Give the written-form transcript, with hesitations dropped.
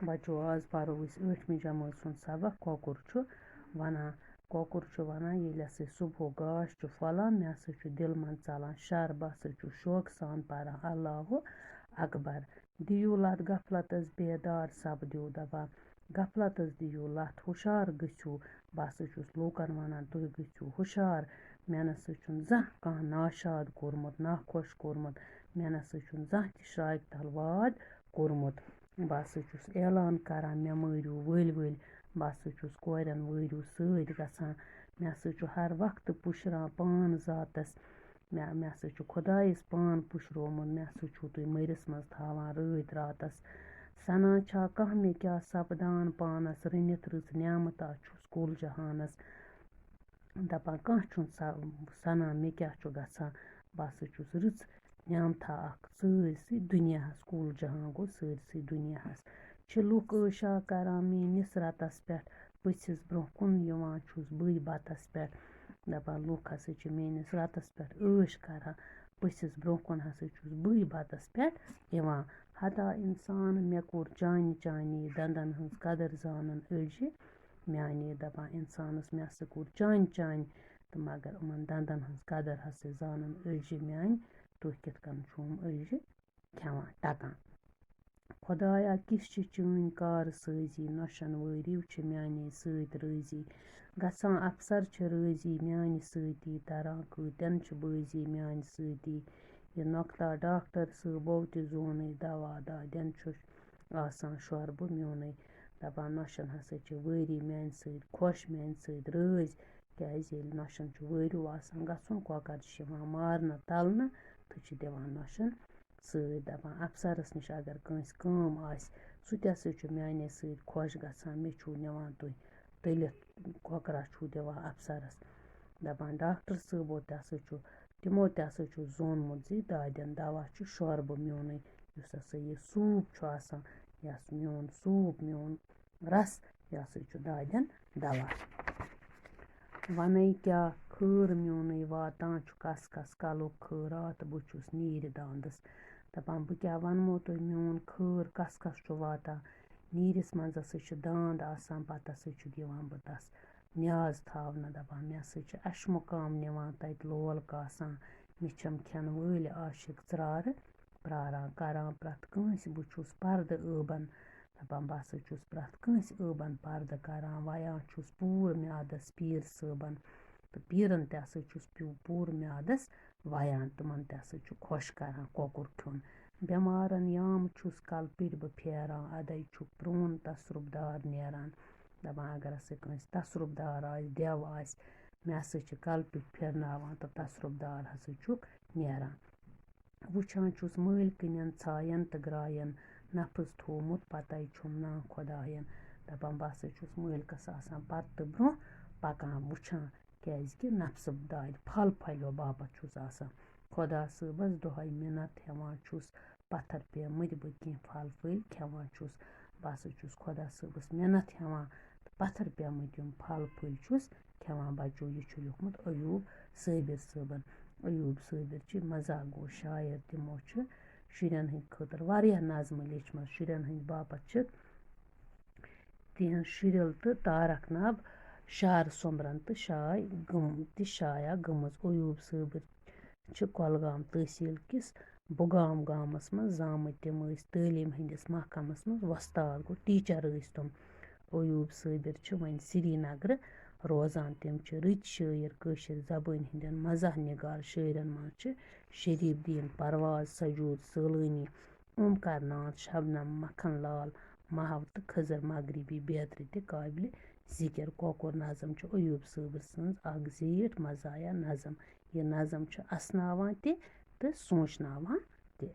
بَچو آز پَرو أسۍ 8مہِ جمٲژ ہُنٛد سبق کۄکُر چھُ وَنان ییٚلہِ ہسا صُبحُک گاش چھُ پھۄلان مےٚ ہسا چھُ دِلہٕ منٛز ژلان شَر بہٕ ہسا چھُس شوقہٕ سان پَران اللہُ اکبر دِیِو لَتھ غفلتس بیدار سپدِو دَپان غفلتس دِیِو لَتھ ہُشار گٔژھِو بہٕ ہسا چھُس لوٗکن وَنان تُہۍ گٔژھِو ہُشار مےٚ نَسا چھُنہٕ زانٛہہ کانٛہہ ناشاد کوٚرمُت ناخۄش کوٚرمُت مےٚ نَسا چھُنہٕ زانٛہہ تہِ شراکہِ تل واد کوٚرمُت بہٕ ہسا چھُس اعلان کران مےٚ مٲرِو ؤلۍ ؤلۍ بہٕ ہسا چھُس کورٮ۪ن وٲرِو سۭتۍ گژھان مےٚ ہسا چھُ ہر وقتہٕ پُشران پان ذاتس مےٚ ہسا چھُ خۄدایَس پان پُشرومُت مےٚ ہسا چھُو تُہۍ مٔرِس منٛز تھاوان رٲتۍ راتس سَنان چھا کانٛہہ مےٚ کیٛاہ سپدان پانس رٔنِتھ رٕژ نعمتا چھُس کُل جہانس دَپان کانٛہہ چھُنہٕ سَنان مےٚ کیٛاہ چھُ گژھان بہٕ ہسا چھُس رٕژ نعمتھا اکھ سٲرسٕے دُنیاہس کُل جہان گوٚو سٲرسٕے دُنیاہس چھِ لُکھ ٲشا کران میٛٲنِس رتس پٮ۪ٹھ پٔژھِس برٛونٛہہ کُن یِوان چھُس بٕے بتس پٮ۪ٹھ دَپان لُکھ ہسا چھِ میٛٲنِس رتس پٮ۪ٹھ ٲش کران پٔژھِس برٛونٛہہ کُن ہسا چھُس بٕے بتس پٮ۪ٹھ یِوان ہتا اِنسان مےٚ کوٚر چانی دنٛدن ہٕنٛز قدر زانن أڑجہِ میٛانے دَپان اِنسانس مےٚ ہسا کوٚر چانہِ تہٕ مگر یِمن دنٛدن ہٕنٛز قدر ہسا زانن أڑجہِ میٛانہِ تُہۍ کِتھ کٔنۍ چھُو یِم أڑجہِ کھٮ۪وان ٹکان خۄدایا کِس چھِ چٲنۍ کار سٲزی نۄشن وٲرِو چھِ میٛانے سۭتۍ رٲزی گژھان افسر چھِ رٲزی میٛانہِ سۭتی تران کۭتٮ۪ن چھِ بٲزی میٛانہِ سۭتی یہِ نۄکتا ڈاکٹر صٲبو تہِ زونٕے دوا دادٮ۪ن چھُ آسان شۄربہٕ میونٕے دَپان نۄشن ہسا چھِ وٲری میٛانہِ سۭتۍ خۄش میٛانہِ سۭتۍ رٲزۍ کیٛازِ ییٚلہِ نۄشن چھُ وٲرِو آسان گژھُن کۄکر چھِ یِوان مارنہٕ تلنہٕ تہٕ چھِ دِوان نۄشن سۭتۍ دَپان افسرس نِش اگر کٲنٛسہِ کٲم آسہِ سُہ تہِ ہسا چھُ میٛانے سۭتۍ خۄش گژھان مےٚ چھُو نِوان تُہۍ تٔلِتھ کۄکرا چھُو دِوان افسرس دَپان ڈاکٹر صٲبو تہِ ہسا چھُ تِمو تہِ ہسا چھُ زونمُت زِ دادٮ۪ن دوا چھُ شۄربہٕ میونٕے یُس ہسا یہِ سوٗپ چھُ آسان یس میون سوٗپ میون رس یہِ ہسا چھُ دادٮ۪ن دوا وَنَے کیٛاہ خٲر میونٕے واتان چھُ کس کس کلُک خٲرات بہٕ چھُس نیٖرِ داندس دَپان بہٕ کیٛاہ وَنمو تۄہہِ میون خٲر کس کس چھُ واتان نیٖرِس منٛز ہسا چھُ داند آسان پتہٕ ہسا چھُ دِوان بہٕ تس نیاز تھاونہٕ دَپان مےٚ ہسا چھِ اَشہٕ مُقام نِوان تَتہِ لول کاسان مےٚ چھَم کھٮ۪نہٕ وٲلۍ عاشق ژرارٕ پراران کران پرٛٮ۪تھ کٲنٛسہِ بہٕ چھُس پردٕ ٲبن دَپان بہٕ ہسا چھُس پرٛٮ۪تھ کٲنٛسہِ ٲبن پردٕ کران ویان چھُس پوٗرٕ میادس پیٖر صٲبن تہٕ پیٖرن تہِ ہسا چھُس پوٗرٕ میادس ویان تِمن تہِ ہسا چھُ خۄش کران کۄکُر کھیوٚن بٮ۪مارن یامہٕ چھُس کلہٕ پِٹۍ بہٕ پھیران اَدے چھُ پرٛون تصرُب دار نیران دَپان اگر ہسا کٲنٛسہِ تصرُب دار آسہِ دٮ۪و آسہِ مےٚ ہسا چھِ کلہٕ پِٹۍ پھِرناوان تہٕ تصرُب دار ہسا چھُکھ نیران وٕچھان چھُس مٲلکِنٮ۪ن ژھاین تہٕ گراین نفٕذ تھوٚومُت پتے چھُم نا خۄداین دَپان بہٕ ہسا چھُس مٲلکس آسان پتہٕ تہٕ برٛونٛہہ پکان وٕچھان کیٛازِ کہِ نفسہٕ دارِ پھل پھلیو باپتھ چھُس آسان خۄدا صٲبس دۄہے مِنت ہٮ۪وان چھُس پتھر پیٚمٕتۍ بہٕ کینٛہہ پھل پھلۍ کھٮ۪وان چھُس بہٕ ہسا چھُس خۄدا صٲبس مِنت ہٮ۪وان تہٕ پتھر پیٚمٕتۍ یِم پھل پھلۍ چھُس کھٮ۪وان بچو یہِ چھُ لیوٚکھمُت ایوٗب صٲبِر صٲبن ایوٗب صٲبِر چھِ مزاق گوٚو شاعر تِمو چھِ شُرٮ۪ن ہٕنٛدۍ خٲطرٕ واریاہ نظمہٕ لیچھمژ شُرٮ۪ن ہٕنٛدۍ باپتھ چھِ تِہنٛز شُرِل تہٕ تارک نب شعر سومبرن تہٕ شایع گٔمٕژ ایوٗب صٲبِر چھِ کۄلگام تحصیٖل کِس بُگام گامس منٛز زامٕتۍ تِم ٲسۍ تعلیٖم ہٕنٛدِس محکمس منٛز وۄستاد گوٚو ٹیٖچر ٲسۍ تِم ایوٗب صٲبِر چھِ وۄنۍ سرینگرٕ روزان تِم چھِ رٕتۍ شٲعر کٲشِر زبٲنۍ ہٕنٛدٮ۪ن مزاح نِگار شٲعرن منٛز چھِ شریٖف دیٖن پرواز سجوٗد سٲلٲنی اومکار ناتھ شبنم مکھن لال محو تہٕ خضر مغربی بیترِ تہِ قٲبلِ ذِکِر کۄکُر نظم چھُ ایوٗب صٲبر سٕنٛز اکھ زیٖٹھ مزاحیہ نظم یہِ نظم چھُ اسناوان تہِ تہٕ سونٛچناوان تہِ